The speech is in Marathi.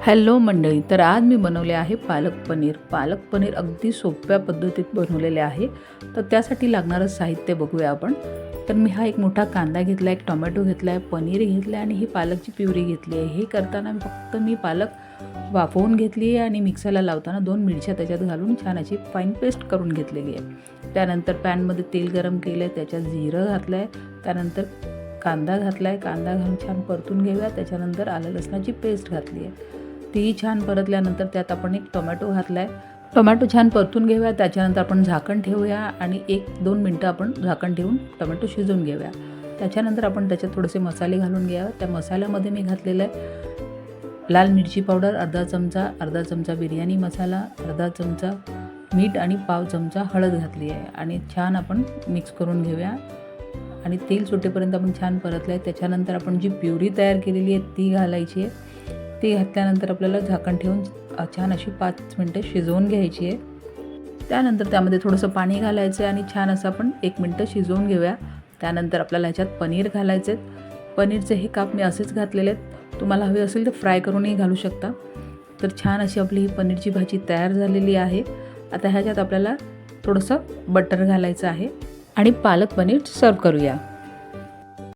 हॅलो मंडळी, तर आज मी बनवले आहे पालक पनीर. पालक पनीर अगदी सोप्या पद्धतीत बनवलेले आहे. तर त्यासाठी लागणारं साहित्य बघूया आपण. तर मी हा एक मोठा कांदा घेतला, एक टोमॅटो घेतला आहे, पनीर घेतलं आहे आणि ही पालकची प्युरी घेतली आहे. हे करताना फक्त मी पालक वाफवून घेतली आहे आणि मिक्सरला लावताना 2 मिरच्या त्याच्यात घालून छान अशी फाईन पेस्ट करून घेतलेली आहे. त्यानंतर पॅनमध्ये तेल गरम केलं आहे, त्याच्यात जिरं घातलं आहे, त्यानंतर कांदा घातला आहे. कांदा घालून छान परतून घेऊया. त्याच्यानंतर आलं लसणाची पेस्ट घातली आहे. तीही छान परतल्यानंतर त्यात आपण एक टोमॅटो घातला आहे. टोमॅटो छान परतून घेऊया. त्याच्यानंतर आपण झाकण ठेवूया आणि 1-2 मिनटं आपण झाकण ठेवून टोमॅटो शिजवून घेऊया. त्याच्यानंतर आपण त्याच्यात थोडेसे मसाले घालून घ्या. त्या मसाल्यामध्ये मी घातलेलं आहे लाल मिरची पावडर अर्धा चमचा बिर्याणी मसाला, अर्धा चमचा मीठ आणि पाव चमचा हळद घातली आहे आणि छान आपण मिक्स करून घेऊया. आणि तेल सुटेपर्यंत आपण छान परतलं आहे. त्याच्यानंतर आपण जी प्युरी तयार केलेली आहे ती घालायची आहे. ती घातल्यानंतर आपल्याला झाकण ठेवून छान अशी 5 मिनटं शिजवून घ्यायची आहे. त्यानंतर त्यामध्ये थोडंसं पाणी घालायचं आहे आणि छान असं आपण 1 मिनटं शिजवून घेऊया. त्यानंतर आपल्याला ह्याच्यात पनीर घालायचे आहेत. पनीरचे हे काप मी असेच घातलेले आहेत. तुम्हाला हवे असेल तर फ्राय करूनही घालू शकता. तर छान अशी आपली ही पनीरची भाजी तयार झालेली आहे. आता ह्याच्यात आपल्याला थोडंसं बटर घालायचं आहे आणि पालक पनीर सर्व करूया.